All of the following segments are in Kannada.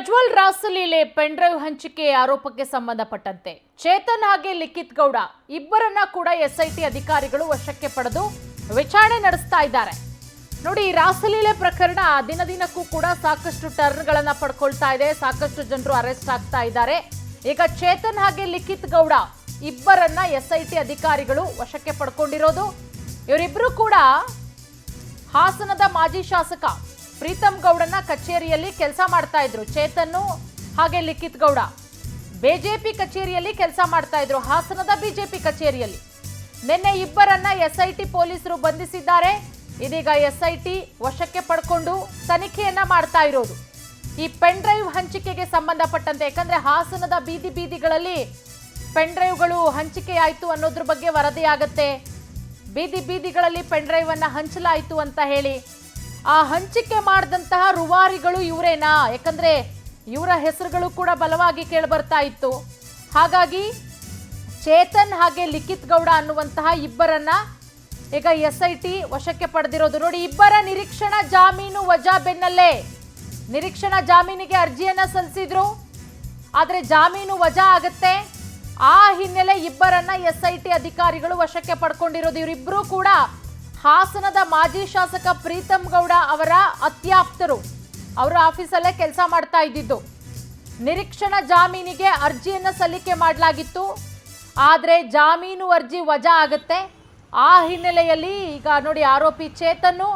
ಪ್ರಜ್ವಲ್ ರಾಸಲೀಲೆ ಪೆನ್ ಡ್ರೈವ್ ಹಂಚಿಕೆ ಆರೋಪಕ್ಕೆ ಸಂಬಂಧಪಟ್ಟಂತೆ ಚೇತನ್ ಹಾಗೆ ಲಿಖಿತ್ ಗೌಡ ಇಬ್ಬರನ್ನ ಕೂಡ ಎಸ್ಐಟಿ ಅಧಿಕಾರಿಗಳು ವಶಕ್ಕೆ ಪಡೆದು ವಿಚಾರಣೆ ನಡೆಸ್ತಾ ಇದ್ದಾರೆ. ನೋಡಿ, ಈ ರಾಸಲೀಲೆ ಪ್ರಕರಣ ದಿನದಿನಕ್ಕೂ ಕೂಡ ಸಾಕಷ್ಟು ಟರ್ನ್ಗಳನ್ನ ಪಡ್ಕೊಳ್ತಾ ಇದೆ. ಸಾಕಷ್ಟು ಜನರು ಅರೆಸ್ಟ್ ಆಗ್ತಾ ಇದ್ದಾರೆ. ಈಗ ಚೇತನ್ ಹಾಗೆ ಲಿಖಿತ್ ಗೌಡ ಇಬ್ಬರನ್ನ ಎಸ್ಐಟಿ ಅಧಿಕಾರಿಗಳು ವಶಕ್ಕೆ ಪಡ್ಕೊಂಡಿರೋದು. ಇವರಿಬ್ರು ಕೂಡ ಹಾಸನದ ಮಾಜಿ ಶಾಸಕ ಪ್ರೀತಮ್ ಗೌಡನ ಕಚೇರಿಯಲ್ಲಿ ಕೆಲಸ ಮಾಡ್ತಾ ಇದ್ರು. ಚೇತನ್ನು ಹಾಗೆ ಲಿಖಿತ್ ಗೌಡ ಬಿಜೆಪಿ ಕಚೇರಿಯಲ್ಲಿ ಕೆಲಸ ಮಾಡ್ತಾ ಇದ್ರು, ಹಾಸನದ ಬಿಜೆಪಿ ಕಚೇರಿಯಲ್ಲಿ. ನಿನ್ನೆ ಇಬ್ಬರನ್ನ ಎಸ್ಐಟಿ ಪೊಲೀಸರು ಬಂಧಿಸಿದ್ದಾರೆ. ಇದೀಗ ಎಸ್ಐಟಿ ವಶಕ್ಕೆ ಪಡ್ಕೊಂಡು ತನಿಖೆಯನ್ನ ಮಾಡ್ತಾ ಇರೋದು ಈ ಪೆನ್ ಡ್ರೈವ್ ಹಂಚಿಕೆಗೆ ಸಂಬಂಧಪಟ್ಟಂತೆ. ಯಾಕಂದ್ರೆ ಹಾಸನದ ಬೀದಿಗಳಲ್ಲಿ ಪೆನ್ ಡ್ರೈವ್ಗಳು ಹಂಚಿಕೆ ಆಯ್ತು ಅನ್ನೋದ್ರ ಬಗ್ಗೆ ವರದಿ ಆಗುತ್ತೆ. ಬೀದಿಗಳಲ್ಲಿ ಪೆನ್ ಡ್ರೈವ್ ಅನ್ನ ಹಂಚಲಾಯಿತು ಅಂತ ಹೇಳಿ ಆ ಹಂಚಿಕೆ ಮಾಡಿದಂತಹ ರೂವಾರಿಗಳು ಇವರೇನಾ? ಯಾಕಂದ್ರೆ ಇವರ ಹೆಸರುಗಳು ಕೂಡ ಬಲವಾಗಿ ಕೇಳಿಬರ್ತಾ ಇತ್ತು. ಹಾಗಾಗಿ ಚೇತನ್ ಹಾಗೆ ಲಿಖಿತ್ ಗೌಡ ಅನ್ನುವಂತಹ ಇಬ್ಬರನ್ನ ಈಗ ಎಸ್ಐಟಿ ವಶಕ್ಕೆ ಪಡೆದಿರೋದು. ನೋಡಿ, ಇಬ್ಬರ ನಿರೀಕ್ಷಣಾ ಜಾಮೀನು ವಜಾ ಬೆನ್ನಲ್ಲೇ ನಿರೀಕ್ಷಣಾ ಜಾಮೀನಿಗೆ ಅರ್ಜಿಯನ್ನ ಸಲ್ಲಿಸಿದ್ರು. ಆದ್ರೆ ಜಾಮೀನು ವಜಾ ಆಗುತ್ತೆ. ಆ ಹಿನ್ನೆಲೆ ಇಬ್ಬರನ್ನ ಎಸ್ಐಟಿ ಅಧಿಕಾರಿಗಳು ವಶಕ್ಕೆ ಪಡ್ಕೊಂಡಿರೋದು. ಇವರಿಬ್ರು ಕೂಡ ಹಾಸನದ ಮಾಜಿ ಶಾಸಕ ಪ್ರೀತಮ್ ಗೌಡ ಅವರ ಅತ್ಯಾಪ್ತರು. ಅವರ ಆಫೀಸಲ್ಲೇ ಕೆಲಸ ಮಾಡ್ತಾ ಇದ್ದಿದ್ದು. ನಿರೀಕ್ಷಣಾ ಜಾಮೀನಿಗೆ ಅರ್ಜಿಯನ್ನ ಸಲ್ಲಿಕೆ ಮಾಡಲಾಗಿತ್ತು. ಆದ್ರೆ ಜಾಮೀನು ಅರ್ಜಿ ವಜಾ ಆಗುತ್ತೆ. ಆ ಹಿನ್ನೆಲೆಯಲ್ಲಿ ಈಗ ನೋಡಿ, ಆರೋಪಿ ಚೇತನ್ನು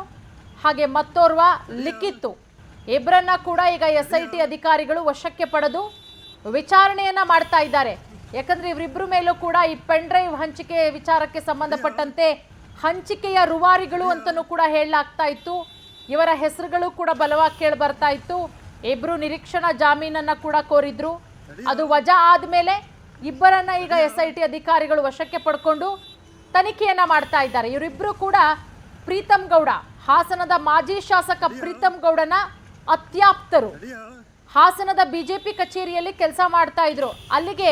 ಹಾಗೆ ಮತ್ತೋರ್ವ ಲಿಖಿತ್ ಇಬ್ಬರನ್ನ ಕೂಡ ಈಗ ಎಸ್ಐಟಿ ಅಧಿಕಾರಿಗಳು ವಶಕ್ಕೆ ಪಡೆದು ವಿಚಾರಣೆಯನ್ನ ಮಾಡ್ತಾ ಇದ್ದಾರೆ. ಯಾಕಂದ್ರೆ ಇವರಿಬ್ಬರ ಮೇಲೂ ಕೂಡ ಈ ಪೆನ್ ಡ್ರೈವ್ ಹಂಚಿಕೆ ವಿಚಾರಕ್ಕೆ ಸಂಬಂಧಪಟ್ಟಂತೆ ಹಂಚಿಕೆಯ ರೂವಾರಿಗಳು ಅಂತಲೂ ಕೂಡ ಹೇಳಲಾಗ್ತಾ ಇತ್ತು. ಇವರ ಹೆಸರುಗಳು ಕೂಡ ಬಲವಾಗಿ ಕೇಳಿ ಬರ್ತಾ ಇತ್ತು. ಇಬ್ರು ನಿರೀಕ್ಷಣಾ ಜಾಮೀನನ್ನ ಕೂಡ ಕೋರಿದ್ರು. ಅದು ವಜಾ ಆದ್ಮೇಲೆ ಇಬ್ಬರನ್ನ ಈಗ ಎಸ್ಐಟಿ ಅಧಿಕಾರಿಗಳು ವಶಕ್ಕೆ ಪಡ್ಕೊಂಡು ತನಿಖೆಯನ್ನ ಮಾಡ್ತಾ ಇದ್ದಾರೆ. ಇವರಿಬ್ರು ಕೂಡ ಪ್ರೀತಮ್ ಗೌಡ, ಹಾಸನದ ಮಾಜಿ ಶಾಸಕ ಪ್ರೀತಮ್ ಗೌಡನ ಅತ್ಯಾಪ್ತರು. ಹಾಸನದ ಬಿಜೆಪಿ ಕಚೇರಿಯಲ್ಲಿ ಕೆಲಸ ಮಾಡ್ತಾ ಇದ್ರು. ಅಲ್ಲಿಗೆ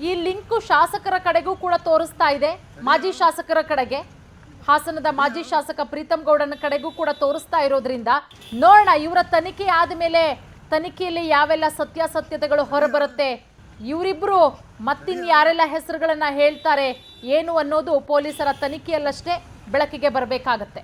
ಈ ಲಿಂಕು ಶಾಸಕರ ಕಡೆಗೂ ಕೂಡ ತೋರಿಸ್ತಾ ಇದೆ. ಮಾಜಿ ಶಾಸಕರ ಕಡೆಗೆ, ಹಾಸನದ ಮಾಜಿ ಶಾಸಕ ಪ್ರೀತಮ್ ಗೌಡನ ಕಡೆಗೂ ಕೂಡ ತೋರಿಸ್ತಾ ಇರೋದ್ರಿಂದ ನೋಡೋಣ ಇವರ ತನಿಖೆ ಆದಮೇಲೆ ತನಿಖೆಯಲ್ಲಿ ಯಾವೆಲ್ಲ ಸತ್ಯಾಸತ್ಯತೆಗಳು ಹೊರಬರುತ್ತೆ, ಇವರಿಬ್ರು ಮತ್ತಿನ್ ಯಾರೆಲ್ಲ ಹೆಸರುಗಳನ್ನ ಹೇಳ್ತಾರೆ ಏನು ಅನ್ನೋದು ಪೊಲೀಸರ ತನಿಖೆಯಲ್ಲಷ್ಟೇ ಬೆಳಕಿಗೆ ಬರಬೇಕಾಗತ್ತೆ.